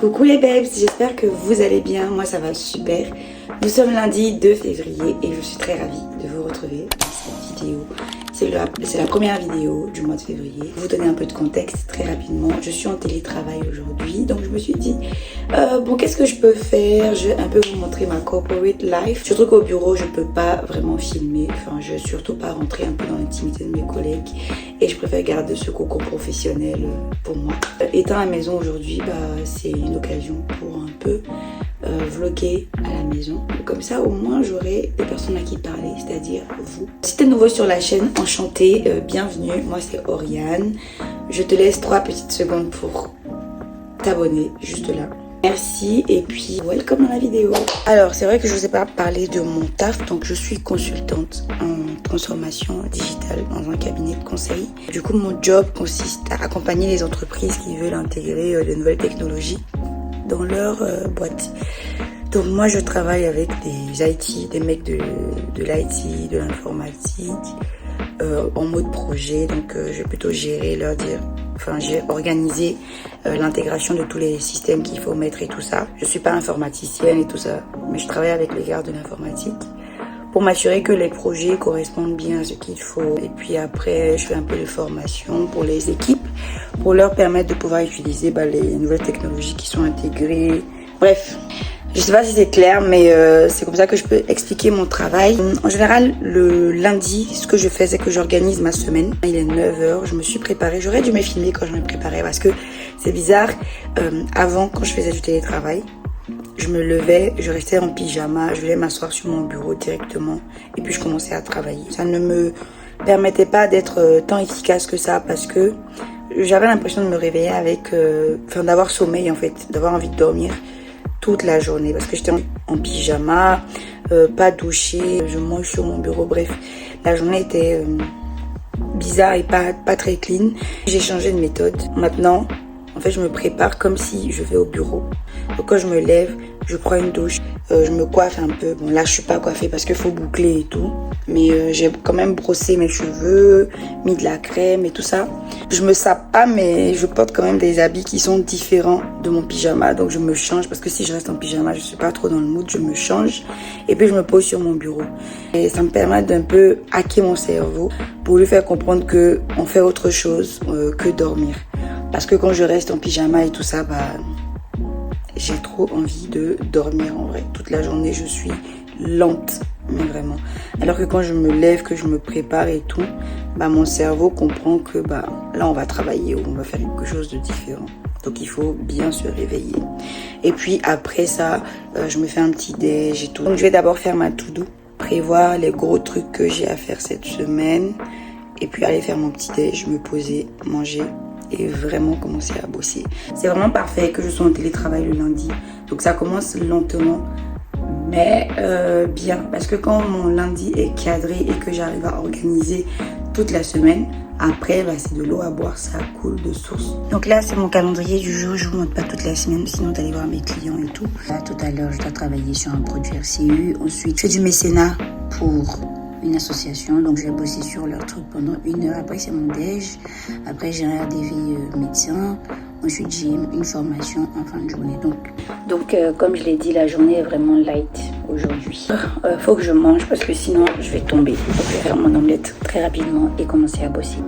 Coucou les babes, j'espère que vous allez bien, moi ça va super. Nous sommes lundi 2 février et je suis très ravie de vous retrouver dans cette vidéo. C'est la première vidéo du mois de février. Pour vous donner un peu de contexte très rapidement, je suis en télétravail aujourd'hui, donc je me suis dit, bon, qu'est-ce que je peux faire? Je vais un peu vous montrer ma corporate life. Surtout qu'au bureau, je ne peux pas vraiment filmer, enfin je ne vais surtout pas rentrer un peu dans l'intimité de mes collègues et je préfère garder ce cocon professionnel pour moi. Étant à la maison aujourd'hui, c'est une occasion pour un peu vlogger à la maison. Comme ça, au moins, j'aurai des personnes à qui parler, c'est-à-dire vous. Si t'es nouveau sur la chaîne, enchantée, bienvenue. Moi, c'est Oriane. Je te laisse 3 petites secondes pour t'abonner, juste là. Merci et puis welcome dans la vidéo. Alors, c'est vrai que je vous ai pas parlé de mon taf, donc je suis consultante en transformation digitale dans un cabinet de conseil. Du coup, mon job consiste à accompagner les entreprises qui veulent intégrer de nouvelles technologies dans leur boîte. Donc moi je travaille avec des IT, des mecs de l'IT, de l'informatique, en mode projet. Donc je vais plutôt gérer, j'ai organisé l'intégration de tous les systèmes qu'il faut mettre et tout ça. Je suis pas informaticienne et tout ça, mais je travaille avec les gars de l'informatique pour m'assurer que les projets correspondent bien à ce qu'il faut. Et puis après, je fais un peu de formation pour les équipes, pour leur permettre de pouvoir utiliser les nouvelles technologies qui sont intégrées. Bref, je sais pas si c'est clair, mais c'est comme ça que je peux expliquer mon travail. En général, le lundi, ce que je fais, c'est que j'organise ma semaine. Il est 9h, je me suis préparée. J'aurais dû me filmer quand je me préparais parce que c'est bizarre. Avant, quand je faisais du télétravail, je me levais, je restais en pyjama, je voulais m'asseoir sur mon bureau directement et puis je commençais à travailler. Ça ne me permettait pas d'être tant efficace que ça parce que j'avais l'impression de me réveiller d'avoir sommeil en fait, d'avoir envie de dormir toute la journée parce que j'étais en pyjama, pas douchée, je mange sur mon bureau, bref, la journée était bizarre et pas très clean. J'ai changé de méthode. Maintenant, en fait, je me prépare comme si je vais au bureau. Donc quand je me lève, je prends une douche, je me coiffe un peu. Bon là, je suis pas coiffée parce qu'il faut boucler et tout. Mais j'ai quand même brossé mes cheveux, mis de la crème et tout ça. Je me sape pas, mais je porte quand même des habits qui sont différents de mon pyjama. Donc je me change parce que si je reste en pyjama, je suis pas trop dans le mood. Je me change et puis je me pose sur mon bureau. Et ça me permet d'un peu hacker mon cerveau pour lui faire comprendre que on fait autre chose que dormir. Parce que quand je reste en pyjama et tout ça, j'ai trop envie de dormir en vrai. Toute la journée, je suis lente, mais vraiment. Alors que quand je me lève, que je me prépare et tout, mon cerveau comprend que là, on va travailler ou on va faire quelque chose de différent. Donc, il faut bien se réveiller. Et puis, après ça, je me fais un petit déj et tout. Donc, je vais d'abord faire ma to-do, prévoir les gros trucs que j'ai à faire cette semaine. Et puis, aller faire mon petit déj, me poser, manger et vraiment commencer à bosser. C'est vraiment parfait que je sois en télétravail le lundi. Donc ça commence lentement, mais bien. Parce que quand mon lundi est cadré et que j'arrive à organiser toute la semaine, après c'est de l'eau à boire, ça coule de source. Donc là c'est mon calendrier du jour, je vous montre pas toute la semaine, sinon d'aller voir mes clients et tout. Là tout à l'heure je dois travailler sur un produit RCU. Ensuite je fais du mécénat pour une association, donc je vais bosser sur leur truc pendant 1 heure. Après c'est mon déj, après j'ai un RDV médecin, ensuite j'ai une formation en fin de journée. Donc comme je l'ai dit, la journée est vraiment light aujourd'hui. Faut que je mange parce que sinon je vais tomber. Donc je vais faire mon omelette très rapidement et commencer à bosser.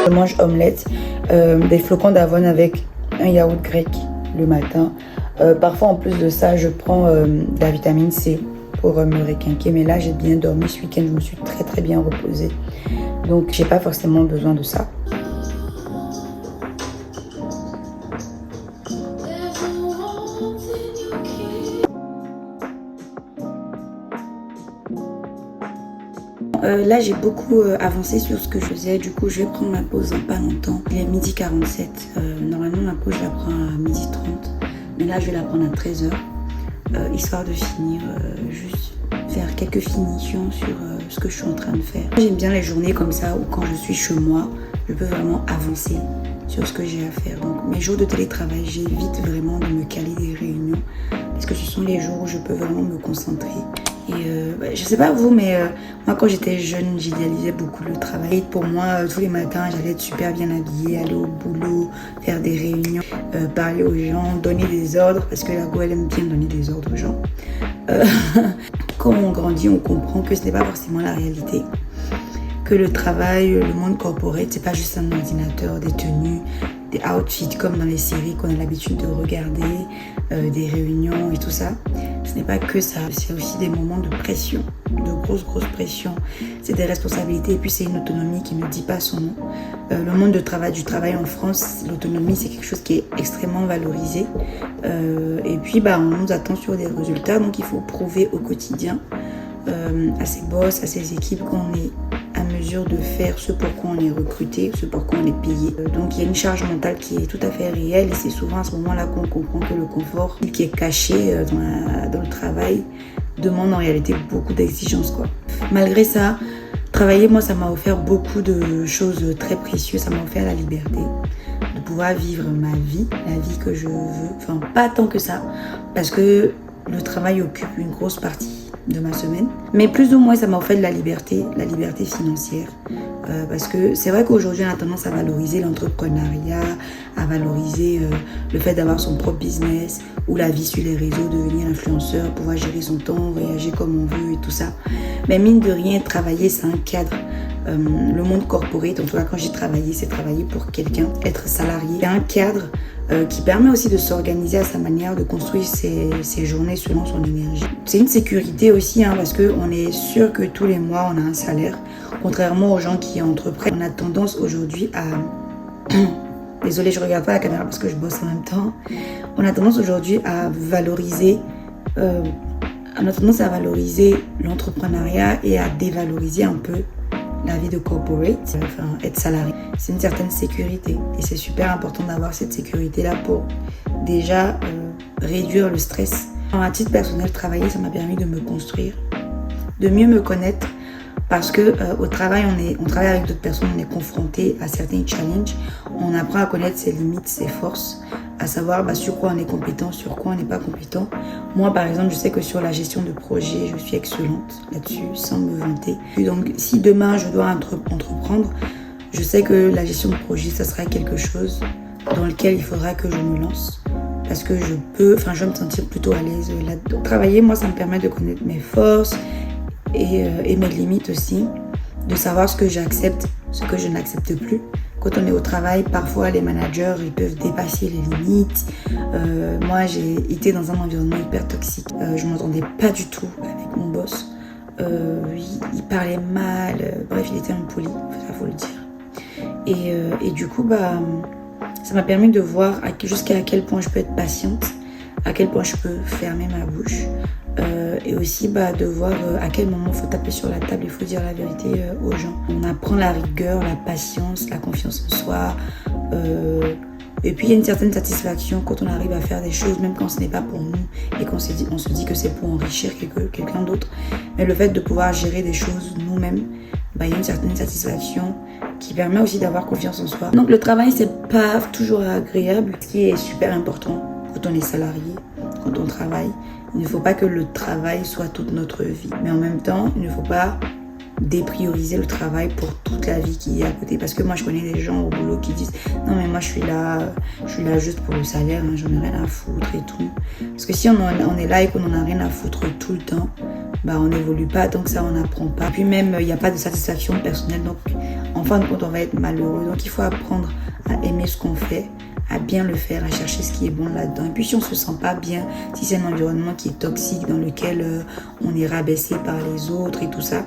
Je mange omelette, des flocons d'avoine avec un yaourt grec le matin. Parfois en plus de ça, je prends de la vitamine C pour me requinquer. Mais là, j'ai bien dormi ce week-end, je me suis très très bien reposée. Donc, j'ai pas forcément besoin de ça. Là j'ai beaucoup avancé sur ce que je faisais, du coup je vais prendre ma pause dans pas longtemps. Il est 12h47, normalement ma pause je la prends à 12h30, mais là je vais la prendre à 13h, histoire de finir, juste faire quelques finitions sur ce que je suis en train de faire. J'aime bien les journées comme ça où quand je suis chez moi, je peux vraiment avancer sur ce que j'ai à faire. Donc mes jours de télétravail, j'évite vraiment de me caler des réunions parce que ce sont les jours où je peux vraiment me concentrer. Et je sais pas vous, mais moi quand j'étais jeune, j'idéalisais beaucoup le travail. Pour moi, tous les matins, j'allais être super bien habillée, aller au boulot, faire des réunions, parler aux gens, donner des ordres, parce que la go, elle aime bien donner des ordres aux gens. Quand on grandit, on comprend que ce n'est pas forcément la réalité. Que le travail, le monde corporate, c'est pas juste un ordinateur, des tenues, des outfits comme dans les séries qu'on a l'habitude de regarder, des réunions et tout ça. Ce n'est pas que ça, c'est aussi des moments de pression, de grosse pression. C'est des responsabilités et puis c'est une autonomie qui ne dit pas son nom. Le monde du travail en France, l'autonomie c'est quelque chose qui est extrêmement valorisé. Et puis on nous attend sur des résultats, donc il faut prouver au quotidien à ses boss, à ses équipes qu'on est à mesure de faire ce pour quoi on est recruté, ce pour quoi on est payé. Donc il y a une charge mentale qui est tout à fait réelle et c'est souvent à ce moment-là qu'on comprend que le confort qui est caché dans le travail demande en réalité beaucoup d'exigences, quoi. Malgré ça, travailler, moi, ça m'a offert beaucoup de choses très précieuses. Ça m'a offert la liberté de pouvoir vivre ma vie, la vie que je veux. Enfin, pas tant que ça, parce que le travail occupe une grosse partie de ma semaine. Mais plus ou moins, ça m'a offert de la liberté financière. Parce que c'est vrai qu'aujourd'hui, on a tendance à valoriser l'entrepreneuriat, à valoriser le fait d'avoir son propre business ou la vie sur les réseaux, devenir influenceur, pouvoir gérer son temps, voyager comme on veut et tout ça. Mais mine de rien, travailler, c'est un cadre. Le monde corporate, en tout cas quand j'ai travaillé, c'est travailler pour quelqu'un, être salarié. C'est un cadre qui permet aussi de s'organiser à sa manière, de construire ses journées selon son énergie. C'est une sécurité aussi, parce qu'on est sûr que tous les mois, on a un salaire. Contrairement aux gens qui entreprennent, on a tendance aujourd'hui à... Désolée, je regarde pas la caméra parce que je bosse en même temps. On a tendance aujourd'hui à valoriser... on a tendance à valoriser l'entrepreneuriat et à dévaloriser un peu la vie de corporate, être salarié. C'est une certaine sécurité et c'est super important d'avoir cette sécurité-là pour déjà réduire le stress. À titre personnel, travailler, ça m'a permis de me construire, de mieux me connaître parce que au travail, on travaille avec d'autres personnes, on est confronté à certains challenges, on apprend à connaître ses limites, ses forces, à savoir sur quoi on est compétent, sur quoi on n'est pas compétent. Moi, par exemple, je sais que sur la gestion de projet, je suis excellente là-dessus, sans me vanter. Et donc, si demain, je dois entreprendre, je sais que la gestion de projet, ça sera quelque chose dans lequel il faudra que je me lance. Parce que je vais me sentir plutôt à l'aise là-dedans. Travailler, moi, ça me permet de connaître mes forces et mes limites aussi, de savoir ce que j'accepte, ce que je n'accepte plus. Quand on est au travail, parfois les managers ils peuvent dépasser les limites. Moi, j'ai été dans un environnement hyper toxique. Je ne m'entendais pas du tout avec mon boss. Il parlait mal. Bref, il était impoli, ça faut le dire. Et du coup, ça m'a permis de voir jusqu'à quel point je peux être patiente, à quel point je peux fermer ma bouche. Et aussi de voir à quel moment il faut taper sur la table, il faut dire la vérité aux gens. On apprend la rigueur, la patience, la confiance en soi. Et puis il y a une certaine satisfaction quand on arrive à faire des choses, même quand ce n'est pas pour nous et qu'on se dit que c'est pour enrichir quelqu'un d'autre. Mais le fait de pouvoir gérer des choses nous-mêmes, il y a une certaine satisfaction qui permet aussi d'avoir confiance en soi. Donc le travail, c'est pas toujours agréable. Ce qui est super important quand on est salarié, quand on travaille, il ne faut pas que le travail soit toute notre vie. Mais en même temps, il ne faut pas déprioriser le travail pour toute la vie qui est à côté. Parce que moi, je connais des gens au boulot qui disent « Non, mais moi, je suis là juste pour le salaire, j'en ai rien à foutre et tout. » Parce que si on est là et qu'on n'en a rien à foutre tout le temps, on n'évolue pas, tant que ça, on n'apprend pas. Puis même, il n'y a pas de satisfaction personnelle. Donc, en fin de compte, on va être malheureux. Donc, il faut apprendre à aimer ce qu'on fait, à bien le faire, à chercher ce qui est bon là-dedans. Et puis si on se sent pas bien, si c'est un environnement qui est toxique, dans lequel on est rabaissé par les autres et tout ça,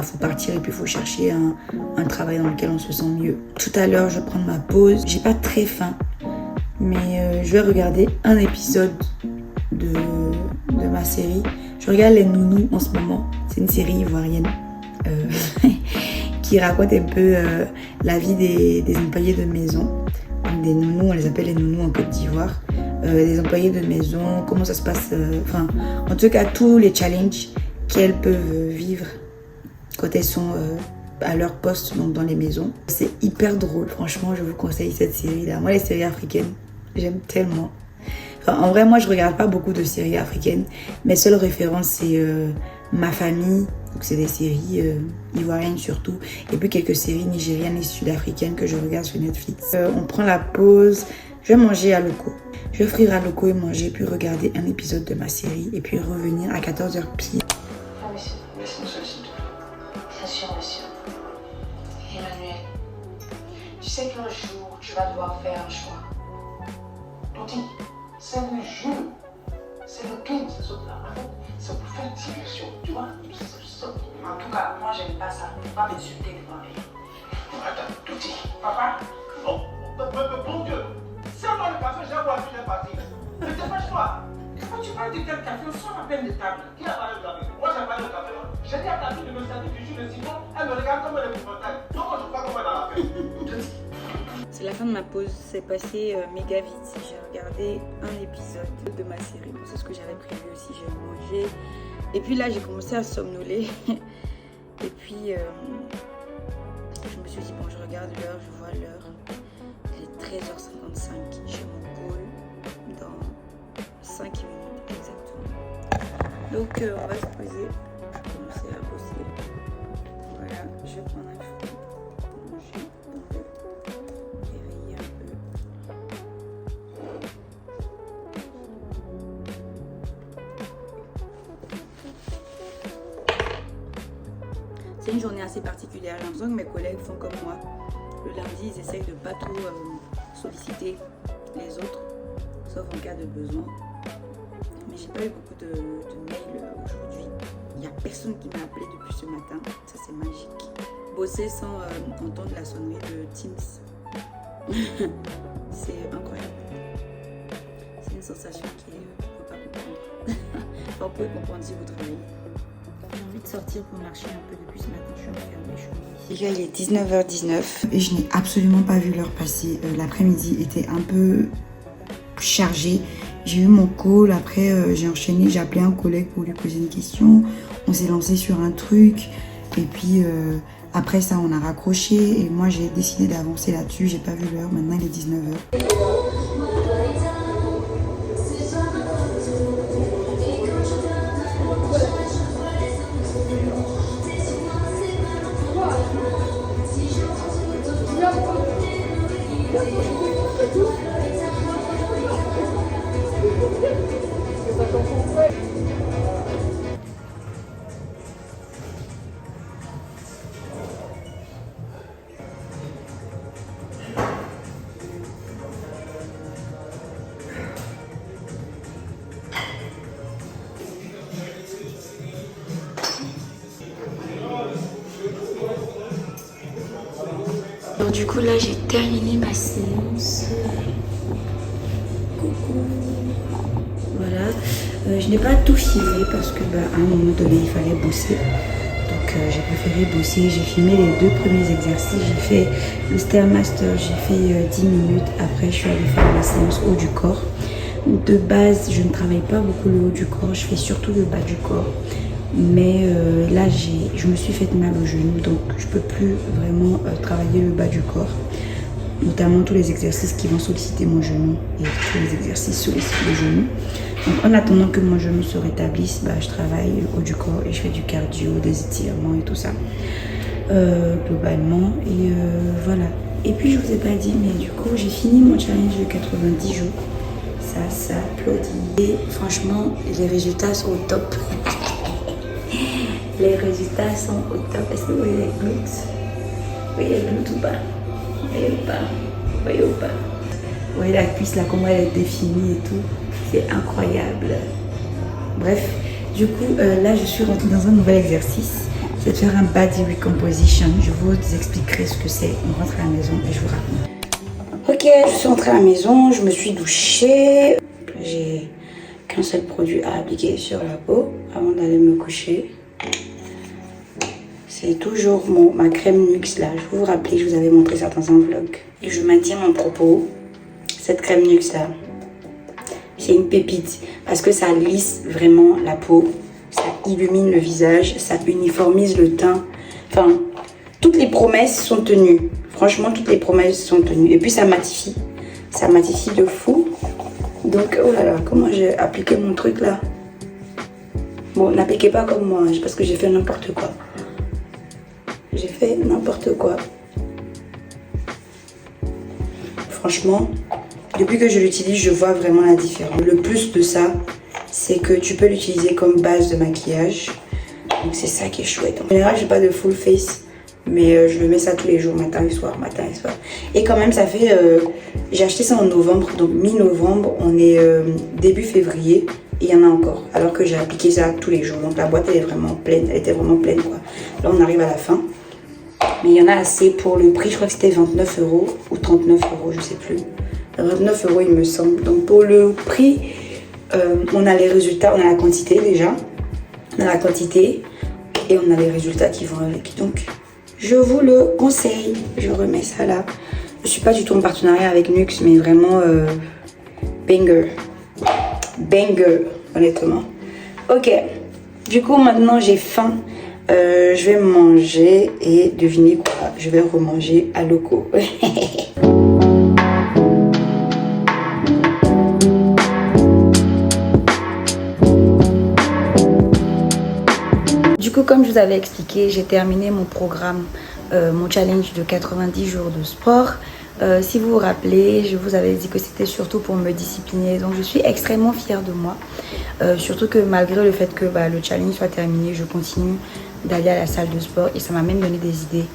faut partir et puis il faut chercher un travail dans lequel on se sent mieux. Tout à l'heure, je vais prendre ma pause. J'ai pas très faim, mais je vais regarder un épisode de ma série. Je regarde Les Nounous en ce moment. C'est une série ivoirienne qui raconte un peu la vie des employés de maison. Des nounous, on les appelle les nounous en Côte d'Ivoire, des employés de maison, comment ça se passe, en tout cas tous les challenges qu'elles peuvent vivre quand elles sont à leur poste, donc dans les maisons. C'est hyper drôle, franchement, je vous conseille cette série-là. Moi, les séries africaines, j'aime tellement. Enfin, en vrai, moi, je regarde pas beaucoup de séries africaines. Mes seules références, c'est Ma Famille, donc c'est des séries ivoiriennes surtout, et puis quelques séries nigériennes et sud-africaines que je regarde sur Netflix. On prend la pause, je vais manger à Loco. Je vais offrir à Loco et manger, puis regarder un épisode de ma série, et puis revenir à 14h pile. Ah, monsieur, laisse-moi seul, s'il te plaît. Bien sûr, monsieur. Emmanuel, tu sais qu'un jour, tu vas devoir faire un choix. Toti, c'est le jeu. C'est le game, c'est ça. En fait, c'est pour faire diversion, tu vois. En tout cas, moi, j'aime pas ça. Faut pas m'insulter devant lui. Attends, Toti. Papa? Oh, bon Dieu. C'est moi le café, j'ai boire une partie. Ne dépêche-toi. Quand tu parles de quel café, on sort à peine de table. Qui a parlé de café? Moi, j'ai parlé de café. J'ai dit à ta fille de me servir du jus de citron. Elle me regarde comme elle est confortable. Donc, moi, je crois qu'on va dans la fête. C'est la fin de ma pause, c'est passé méga vite. J'ai regardé un épisode de ma série. C'est ce que j'avais prévu aussi, j'ai mangé. Et puis là, j'ai commencé à somnoler. Et puis, je me suis dit, bon, je regarde l'heure, je vois l'heure. Il est 13h55. J'ai mon call dans 5 minutes exactement. Donc, on va se poser. Je vais commencer à bosser. Voilà, je vais prendre un fruit pour manger. Réveiller un peu. C'est une journée assez particulière. J'ai l'impression que mes collègues font comme moi. Le lundi, ils essayent de ne pas trop solliciter les autres, sauf en cas de besoin. Mais j'ai pas eu beaucoup de mails aujourd'hui. Il n'y a personne qui m'a appelé depuis ce matin. Ça, c'est magique. Bosser sans entendre la sonnerie de Teams. C'est incroyable. C'est une sensation qui est... on ne peut pas comprendre. Enfin, vous pouvez comprendre si vous travaillez. J'ai envie de sortir pour marcher un peu depuis ce matin. Je suis enfermée, Les gars, il est 19h19 et je n'ai absolument pas vu l'heure passer. L'après-midi était un peu chargé. J'ai eu mon call, après j'ai enchaîné, j'ai appelé un collègue pour lui poser une question. On s'est lancé sur un truc et puis après ça on a raccroché et moi j'ai décidé d'avancer là-dessus. J'ai pas vu l'heure, maintenant il est 19h. Alors du coup là j'ai terminé ma séance. Coucou. Voilà. Je n'ai pas tout filmé parce que à un moment donné il fallait bosser. Donc j'ai préféré bosser. J'ai filmé les 2 premiers exercices. J'ai fait le Stairmaster, j'ai fait 10 minutes. Après je suis allée faire la séance haut du corps. De base je ne travaille pas beaucoup le haut du corps. Je fais surtout le bas du corps. Mais là je me suis fait mal au genou, donc je peux plus vraiment travailler le bas du corps, notamment tous les exercices qui vont solliciter mon genou et tous les exercices sollicitent le genou. Donc en attendant que mon genou se rétablisse, je travaille le haut du corps et je fais du cardio, des étirements et tout ça globalement et voilà. Et puis je vous ai pas dit, mais du coup j'ai fini mon challenge de 90 jours. Ça applaudit et franchement les résultats sont au top. Les résultats sont au top. Est-ce que vous voyez les glutes? Vous voyez les glutes ou pas? Vous voyez ou pas? Vous voyez ou pas? Vous voyez la cuisse là, comment elle est définie et tout. C'est incroyable. Bref, du coup, là je suis rentrée dans un nouvel exercice. C'est de faire un body recomposition. Je vous expliquerai ce que c'est. On rentre à la maison et je vous raconte. Ok, je suis rentrée à la maison. Je me suis douchée. J'ai qu'un seul produit à appliquer sur la peau avant d'aller me coucher. C'est toujours ma crème Nuxe là. Je vous rappelle, je vous avais montré ça dans un vlog. Et je maintiens mon propos. Cette crème Nuxe là, c'est une pépite. Parce que ça lisse vraiment la peau. Ça illumine le visage. Ça uniformise le teint. Enfin, toutes les promesses sont tenues. Franchement, toutes les promesses sont tenues. Et puis ça matifie. Ça matifie de fou. Donc, oh là là, comment j'ai appliqué mon truc là? Bon, n'appliquez pas comme moi, parce que j'ai fait n'importe quoi. J'ai fait n'importe quoi. Franchement, depuis que je l'utilise, je vois vraiment la différence. Le plus de ça, c'est que tu peux l'utiliser comme base de maquillage. Donc c'est ça qui est chouette. En général, j'ai pas de full face, mais je mets ça tous les jours, matin et soir, matin et soir. Et quand même, ça fait... j'ai acheté ça en novembre, donc mi-novembre, on est début février. Et il y en a encore, alors que j'ai appliqué ça tous les jours. Donc la boîte, elle est vraiment pleine, elle était vraiment pleine quoi. Là, on arrive à la fin. Mais il y en a assez pour le prix, je crois que c'était 29 € ou 39 €, je sais plus. 29 € il me semble. Donc pour le prix, on a les résultats, on a la quantité déjà. On a la quantité et on a les résultats qui vont avec. Donc je vous le conseille, je remets ça là. Je suis pas du tout en partenariat avec Nux, mais vraiment banger. Banger, honnêtement. Ok, du coup maintenant j'ai faim. Je vais manger et devinez quoi, je vais remanger à loco. Du coup, comme je vous avais expliqué, j'ai terminé mon programme, mon challenge de 90 jours de sport. Si vous vous rappelez, je vous avais dit que c'était surtout pour me discipliner. Donc je suis extrêmement fière de moi. Surtout que malgré le fait que le challenge soit terminé, je continue d'aller à la salle de sport. Et ça m'a même donné des idées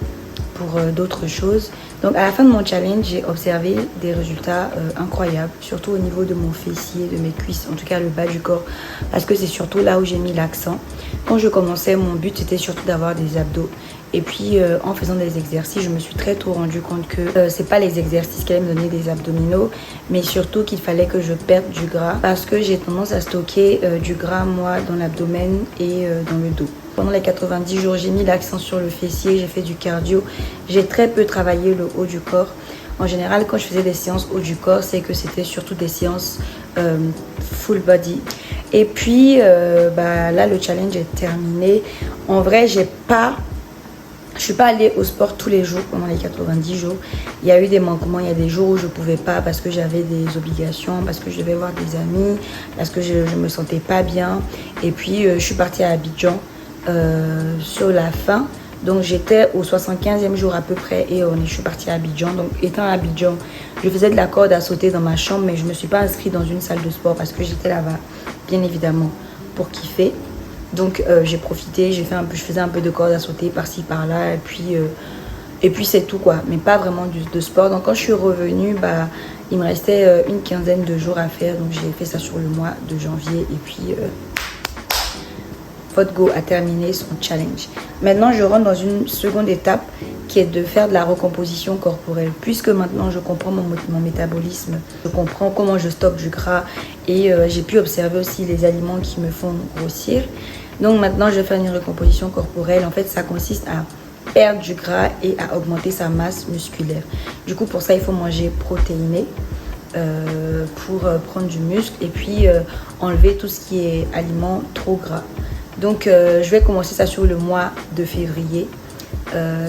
pour d'autres choses. Donc à la fin de mon challenge, j'ai observé des résultats incroyables. Surtout au niveau de mon fessier, de mes cuisses, en tout cas le bas du corps. Parce que c'est surtout là où j'ai mis l'accent. Quand je commençais, mon but c'était surtout d'avoir des abdos. Et puis en faisant des exercices, je me suis très tôt rendu compte que c'est pas les exercices qui allaient me donner des abdominaux, mais surtout qu'il fallait que je perde du gras parce que j'ai tendance à stocker du gras moi dans l'abdomen et dans le dos. Pendant les 90 jours, j'ai mis l'accent sur le fessier, j'ai fait du cardio, j'ai très peu travaillé le haut du corps. En général, quand je faisais des séances haut du corps, c'est que c'était surtout des séances full body. Et puis là, le challenge est terminé. En vrai, je suis pas allée au sport tous les jours pendant les 90 jours. Il y a eu des manquements, il y a des jours où je pouvais pas parce que j'avais des obligations, parce que je devais voir des amis, parce que je me sentais pas bien. Et puis je suis partie à Abidjan sur la fin. Donc j'étais au 75e jour à peu près et je suis partie à Abidjan. Donc étant à Abidjan, je faisais de la corde à sauter dans ma chambre, mais je me suis pas inscrite dans une salle de sport parce que j'étais là-bas, bien évidemment, pour kiffer. Donc j'ai profité, je faisais un peu de corde à sauter par-ci par-là et puis c'est tout quoi, mais pas vraiment de sport. Donc quand je suis revenue, il me restait une quinzaine de jours à faire, donc j'ai fait ça sur le mois de janvier et puis Vodgo a terminé son challenge. Maintenant je rentre dans une seconde étape qui est de faire de la recomposition corporelle, puisque maintenant je comprends mon métabolisme, je comprends comment je stocke du gras et j'ai pu observer aussi les aliments qui me font grossir. Donc maintenant, je vais faire une recomposition corporelle. En fait, ça consiste à perdre du gras et à augmenter sa masse musculaire. Du coup, pour ça, il faut manger protéiné pour prendre du muscle et puis enlever tout ce qui est aliments trop gras. Donc, je vais commencer ça sur le mois de février.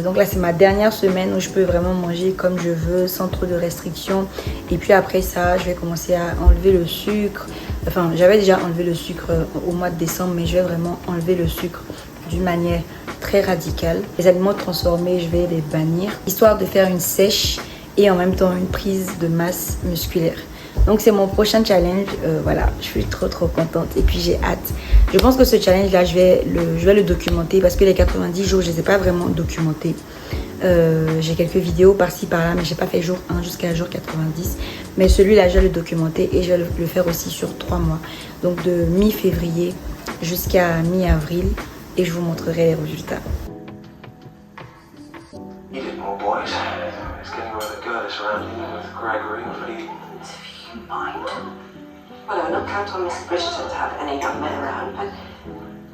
Donc là, c'est ma dernière semaine où je peux vraiment manger comme je veux, sans trop de restrictions. Et puis après ça, je vais commencer à enlever le sucre. Enfin, j'avais déjà enlevé le sucre au mois de décembre, mais je vais vraiment enlever le sucre d'une manière très radicale. Les aliments transformés, je vais les bannir, histoire de faire une sèche et en même temps une prise de masse musculaire. Donc c'est mon prochain challenge, voilà, je suis trop contente et puis j'ai hâte. Je pense que ce challenge là, je vais le documenter parce que les 90 jours, je ne les ai pas vraiment documentés. J'ai quelques vidéos par-ci par-là, mais j'ai pas fait jour 1 jusqu'à jour 90. Mais celui-là, je vais le documenter et je vais le faire aussi sur 3 mois. Donc de mi-février jusqu'à mi-avril et je vous montrerai les résultats. Well, I don't count on Miss Bridgerton to have any young men around, but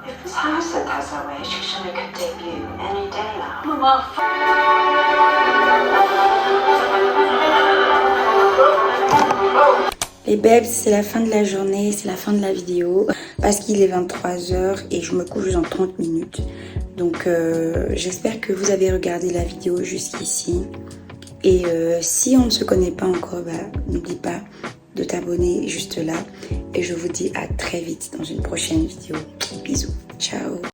if Miss Hyacinth has her way, she should make her debut any day now. Mama. Les babes, c'est la fin de la journée, c'est la fin de la vidéo parce qu'il est 23h et je me couche dans 30 minutes. Donc j'espère que vous avez regardé la vidéo jusqu'ici. Et si on ne se connaît pas encore, n'oublie pas de t'abonner juste là. Et je vous dis à très vite dans une prochaine vidéo. Bisous, ciao.